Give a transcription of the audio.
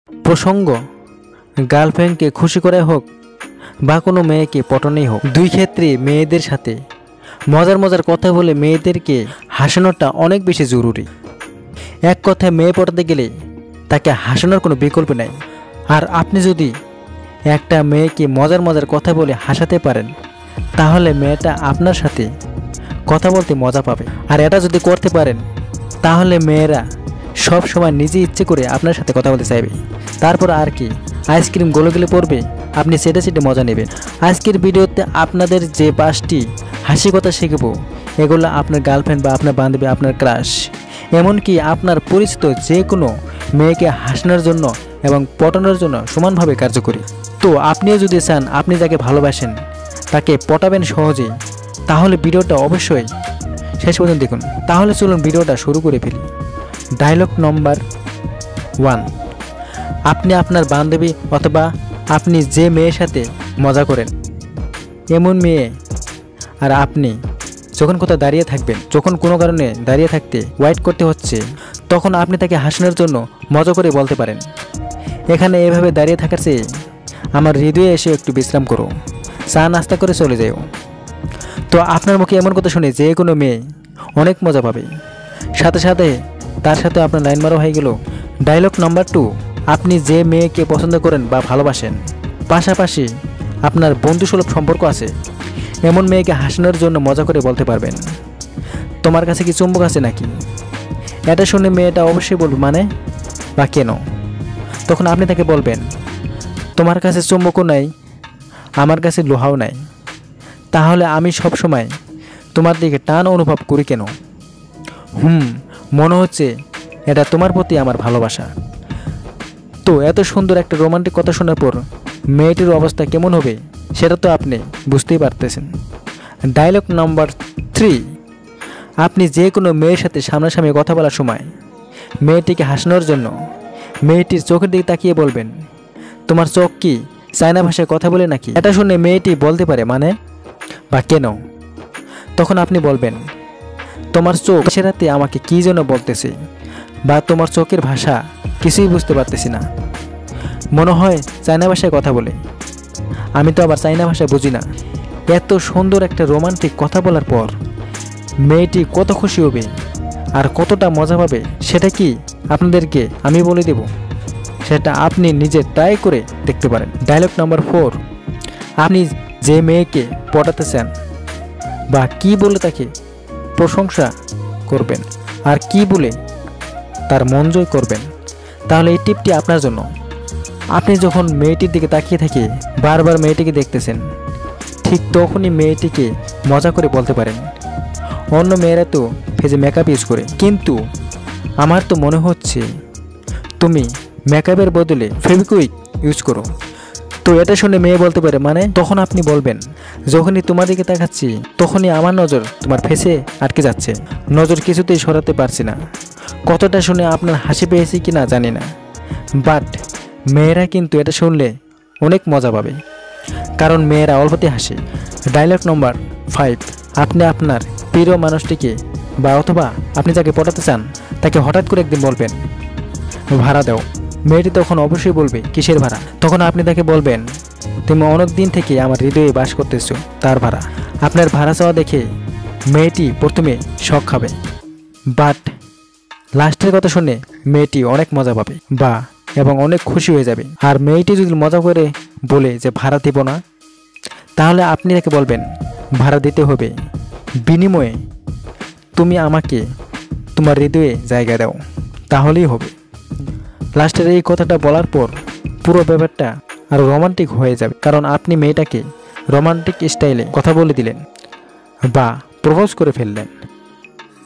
প্রসঙ্গ গার্লফ্রেন্ডকে খুশি করাই হোক বা কোনো মেয়েকে পটানোই হোক, দুই ক্ষেত্রে মেয়েদের সাথে মজার মজার কথা বলে মেয়েদেরকে হাসানোটা অনেক বেশি জরুরি। এক কথায় মেয়ে পটাতে গেলে তাকে হাসানোর কোনো বিকল্প নেই। আর আপনি যদি একটা মেয়েকে মজার মজার কথা বলে হাসাতে পারেন তাহলে মেয়েটা আপনার সাথে কথা বলতে মজা পাবে। আর এটা যদি করতে পারেন তাহলে মেয়েরা সব সময় নিজে ইচ্ছে করে আপনার সাথে কথা বলতে চাইবে। তারপর আর কি, আইসক্রিম গলে গলে পড়বে, আপনি সেটে সেটে মজা নেবেন। আজকের ভিডিওতে আপনাদের যে 5টি হাসি কথা শিখবো এগুলো আপনার গার্লফ্রেন্ড বা আপনার বান্ধবী, আপনার ক্রাশ, এমনকি আপনার পরিচিত যে কোনো মেয়েকে হাসানোর জন্য এবং পটানোর জন্য সমানভাবে কার্যকরী। তো আপনিও যদি চান আপনি যাকে ভালোবাসেন তাকে পটাবেন সহজেই, তাহলে ভিডিওটা অবশ্যই শেষ পর্যন্ত দেখুন। তাহলে চলুন ভিডিওটা শুরু করে ফেলি। ডায়লগ নম্বর 1। আপনি আপনার বান্ধবী অথবা আপনি যে মেয়ের সাথে মজা করেন এমন মেয়ে আর আপনি যখন কোথাও দাঁড়িয়ে থাকবেন, যখন কোনো কারণে দাঁড়িয়ে থাকতে ওয়েট করতে হচ্ছে, তখন আপনি তাকে হাসানোর জন্য মজা করে বলতে পারেন, এখানে এভাবে দাঁড়িয়ে থাকার চেয়ে আমার হৃদয়ে এসে একটু বিশ্রাম করো, চা নাস্তা করে চলে যাও। তো আপনার মুখে এমন কথা শুনে যে কোনো মেয়ে অনেক মজা পাবে, সাথে সাথে তার সাথে আপনার লাইন মারা হয়ে গেল। ডায়লগ নম্বর 2। আপনি যে মেয়েকে পছন্দ করেন বা ভালোবাসেন, পাশাপাশি আপনার বন্ধুসুলভ সম্পর্ক আছে, এমন মেয়েকে হাসানোর জন্য মজা করে বলতে পারবেন, তোমার কাছে কি চুম্বক আছে নাকি? এটা শুনে মেয়েটা অবশ্যই বলবে মানে বা কেন। তখন আপনি তাকে বলবেন, তোমার কাছে চুম্বকও নাই, আমার কাছে লোহাও নাই, তাহলে আমি সব সময় তোমার দিকে টান অনুভব করি কেন? মনে হচ্ছে এটা তোমার প্রতি আমার ভালোবাসা। তো এত সুন্দর একটা রোমান্টিক কথা শোনার পর মেয়েটির অবস্থা কেমন হবে সেটা তো আপনি বুঝতেই পারতেছেন। ডায়লগ নম্বর 3। আপনি যে কোনো মেয়ের সাথে সামনাসামনি কথা বলার সময় মেয়েটিকে হাসানোর জন্য মেয়েটির চোখের দিকে তাকিয়ে বলবেন, তোমার চোখ কি চায়না ভাষায় কথা বলে নাকি? এটা শুনে মেয়েটি বলতে পারে মানে বা কেন। তখন আপনি বলবেন, তোমার চোখ সে রাতে আমাকে কী যেন বলতেছে, বা তোমার চোখের ভাষা কিছুই বুঝতে পারতেছি না, মনে হয় চায়না ভাষায় কথা বলে, আমি তো আবার চায়না ভাষায় বুঝি না। এত সুন্দর একটা রোমান্টিক কথা বলার পর মেয়েটি কত খুশি হবে আর কতটা মজা পাবে সেটা কি আপনাদেরকে আমি বলে দেব, সেটা আপনি নিজে ট্রাই করে দেখতে পারেন। ডায়লগ নম্বর 4। আপনি যে মেয়েকে পটাতে চান বা কি বলে তাকে প্রশংসা করবেন আর কি বলে তার মন জয় করবেন, তাহলে এই টিপটি আপনার জন্য। আপনি যখন মেয়েটির দিকে তাকিয়ে থেকে বারবার মেয়েটিকে দেখতেছেন, ঠিক তখনই মেয়েটিকে মজা করে বলতে পারেন, অন্য মেয়েরা তো ফেজে মেকআপ ইউজ করে, কিন্তু আমার তো মনে হচ্ছে তুমি মেকআপের বদলে ফেভিকুইক ইউজ করো। তো এটা শুনে মেয়ে বলতে পারে মানে। তখন আপনি বলবেন, যখনই তোমার দিকে তাকাচ্ছি তখনই আমার নজর তোমার ফেসে আটকে যাচ্ছে, নজর কিছুতেই সরাতে পারছি না। কতটা শুনে আপনার হাসি পেয়েছি কি না জানি না, বাট মেয়েরা কিন্তু এটা শুনলে অনেক মজা পাবে, কারণ মেয়েরা অল্পতে হাসে। ডায়লগ নম্বর 5। আপনি আপনার প্রিয় মানুষটিকে বা অথবা আপনি যাকে পটাতে চান তাকে হঠাৎ করে একদিন বলবেন, ভাড়া দাও। মেয়েটি তখন অবশ্যই বলবে, কিসের ভাড়া? তখন আপনি তাকে বলবেন, তুমি অনেক দিন থেকে আমার হৃদয়ে বাস করতেছো, তার ভাড়া। আপনার ভাড়া চাওয়া দেখে মেয়েটি প্রথমে শক খাবে, বাট লাস্টের কথা শুনে মেয়েটি অনেক মজা পাবে বা এবং অনেক খুশি হয়ে যাবে। আর মেয়েটি যদি মজা করে বলে যে ভাড়া দেব না, তাহলে আপনি তাকে বলবেন, ভাড়া দিতে হবে, বিনিময়ে তুমি আমাকে তোমার হৃদয়ে জায়গা দাও, তাহলেই হবে। লাস্টের এই কথাটা বলার পর পুরো ব্যাপারটা আরও রোমান্টিক হয়ে যাবে, কারণ আপনি মেয়েটাকে রোমান্টিক স্টাইলে কথা বলে দিলেন বা প্রপোজ করে ফেললেন।